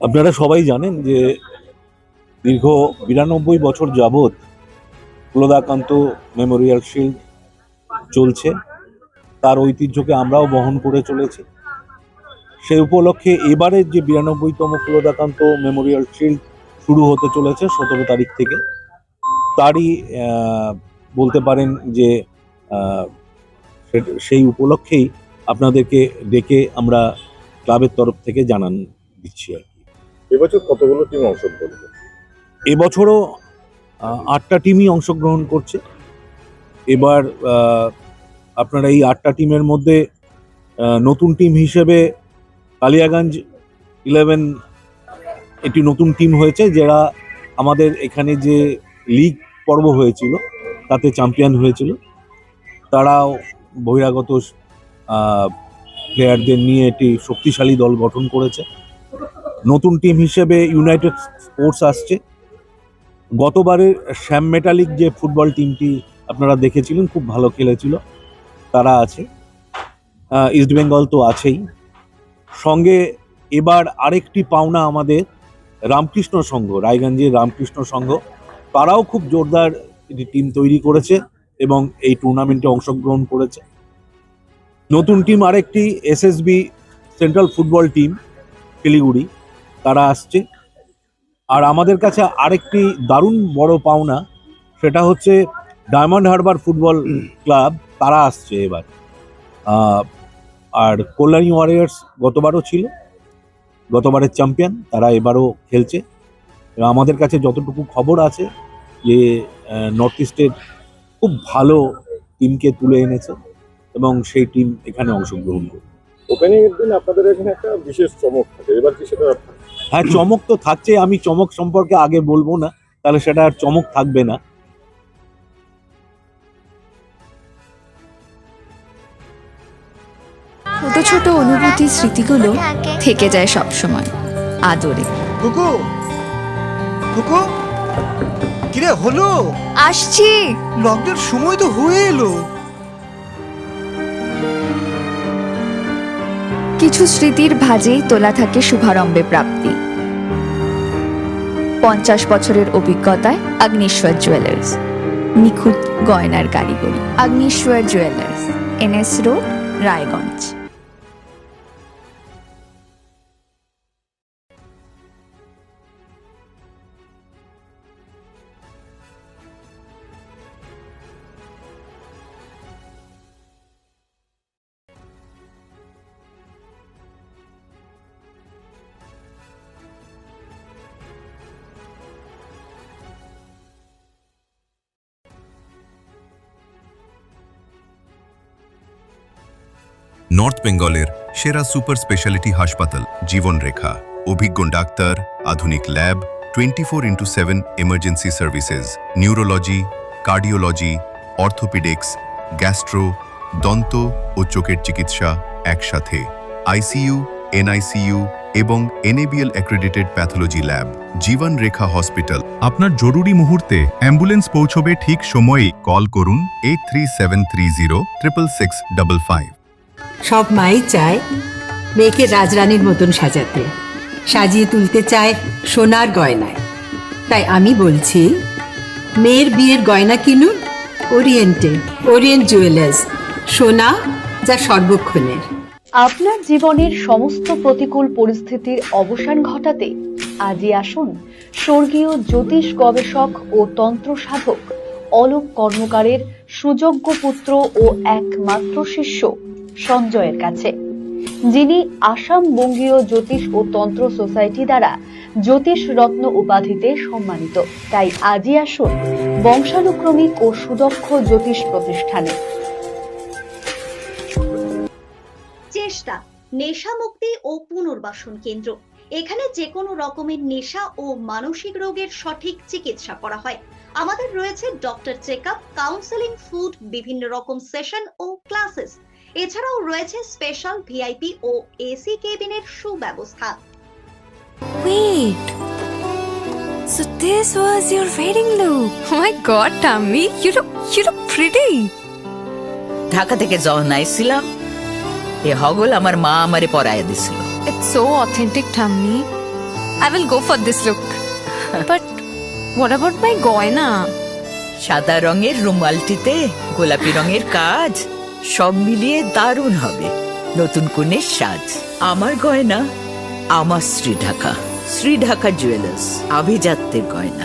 আপনারা সবাই জানেন যে দীর্ঘ 92 বছর যাবৎ কুলদাকান্ত মেমোরিয়াল শিল্ড চলছে। তার ঐতিহ্যকে আমরাও বহন করে চলেছি। সেই উপলক্ষে এবারের যে 92তম কুলদাকান্ত মেমোরিয়াল শিল্ড শুরু হতে চলেছে 17 তারিখ থেকে, তারই বলতে পারেন যে আহ, সেই উপলক্ষেই আপনাদেরকে ডেকে আমরা ক্লাবের তরফ থেকে জানান দিচ্ছি আর কি। এবছর কতগুলো টিম অংশগ্রহণ করছে? এবছরও 8টা টিমই অংশগ্রহণ করছে। এবার আপনারা এই 8টা টিমের মধ্যে নতুন টিম হিসেবে কালিয়াগঞ্জ 11 একটি নতুন টিম হয়েছে, যারা আমাদের এখানে যে লিগ পর্ব হয়েছিল তাতে চ্যাম্পিয়ন হয়েছিল। তারাও বহিরাগত প্লেয়ারদের নিয়ে একটি শক্তিশালী দল গঠন করেছে। নতুন টিম হিসেবে ইউনাইটেড স্পোর্টস আসছে। গতবারের শ্যাম মেটালিক যে ফুটবল টিমটি আপনারা দেখেছিলেন, খুব ভালো খেলেছিল, তারা আছে। ইস্ট বেঙ্গল তো আছেই, সঙ্গে এবার আরেকটি পাওনা আমাদের রামকৃষ্ণ সংঘ, রায়গঞ্জের রামকৃষ্ণ সংঘ, তারাও খুব জোরদার একটি টিম তৈরি করেছে এবং এই টুর্নামেন্টে অংশগ্রহণ করেছে। নতুন টিম আরেকটি SSB central football team Siliguri, তারা আসছে। আর আমাদের কাছে আরেকটি দারুণ বড় পাওনা, সেটা হচ্ছে ডায়মন্ড হারবার ফুটবল ক্লাব, তারা আসছে এবার। আর কল্যাণী ওয়ারিয়ার্স গতবারও ছিল, গতবারের চ্যাম্পিয়ন, তারা এবারও খেলছে। আমাদের কাছে যতটুকু খবর আছে যে নর্থ ইস্টের খুব ভালো টিমকে তুলে এনেছে এবং সেই টিম এখানে অংশগ্রহণ করবে। ওপেনিং এর দিন আপনাদের এখানে একটা বিশেষ চমক থাকে, এবার কি সেটা? হ্যাঁ, চমক তো থাকছে। আমি চমক সম্পর্কে আগে বলবো না, তাহলে সেটা আর চমক থাকবে না। ছোট ছোট অনুভূতি, স্মৃতিগুলো থেকে যায় সব সময় আদরে। কুকু কুকু, কিরে হলো? আসছি। লকডাউন সময় তো হয়ে এলো। কিছু স্মৃতির ভাজেই তোলা থাকে শুভারম্ভে প্রাপ্তি। 50 বছরের অভিজ্ঞতায় আগ্নেশ্বর জুয়েলার্স, নিখুঁত গয়নার কারিগরি। Agneshwar jewellers, NS road, Raiganj. North বেঙ্গলের সেরা সুপার স্পেশালিটি হাসপাতাল জীবনরেখা, অভিজ্ঞ ডাক্তার, আধুনিক lab, 24x7 emergency services, neurology, cardiology, orthopaedics, gastro, দন্ত ও চোখের চিকিৎসা একসাথে, আইসিইউ, NICU এবং NABL accredited pathology lab. জীবনরেখা hospital. আপনার জরুরি মুহূর্তে অ্যাম্বুলেন্স পৌঁছবে ঠিক সময়েই। কল করুন 8373066655। সব মাই চায় মেয়েকে রাজরানীর মতন সাজাতে, সাজিয়ে তুলতে চায় সোনার গয়নায়। তাই আমি বলছি, মেয়ের বিয়ের গয়না কিনুন ওরিয়েন্টে, ওরিয়েন্ট জুয়েলার্স, সোনা যা সর্বক্ষণের। আপনার জীবনের সমস্ত প্রতিকূল পরিস্থিতির অবসান ঘটাতে আজই আসুন স্বর্গীয় জ্যোতিষ গবেষক ও তন্ত্র সাধক অলোক কর্মকারের সুযোগ্য পুত্র ও একমাত্র শিষ্য সঞ্জয়ের কাছে, যিনি আসাম বঙ্গীয় জ্যোতিষ ও তন্ত্র সোসাইটি দ্বারা জ্যোতিষ রত্ন উপাধিতে সম্মানিত। তাই আজই আসুন বংশানুক্রমিক ও সুদক্ষ জ্যোতিষ প্রতিষ্ঠানে। চেষ্টা নেশা মুক্তি ও পুনর্বাসন কেন্দ্র। এখানে যে কোনো রকমের নেশা ও মানসিক রোগের সঠিক চিকিৎসা করা হয়। আমাদের রয়েছে ডক্টর চেকআপ, কাউন্সেলিং, ফুড, বিভিন্ন রকম সেশন ও ক্লাসেস। এছাড়াও রয়েছে স্পেশাল VIP ও AC কেবিনের সুব্যবস্থা। Wait, so this was your wedding look? Oh my God, Tammy, you look pretty. Dhaka থেকে যখন আইছিলাম, এ হগল আমার মা আমারে পরাইয়া দিছিল। It's so authentic, Tammy. I will go for this look. But what about my গয়না? সাদা রঙের রুমালটিতে গোলাপি রঙের কাজ, সব মিলিয়ে দারুণ হবে নতুন কনের সাজ। আমার গয়না, আমার শ্রী ঢাকা জুয়েলার্স, আভিজাত্যের গয়না।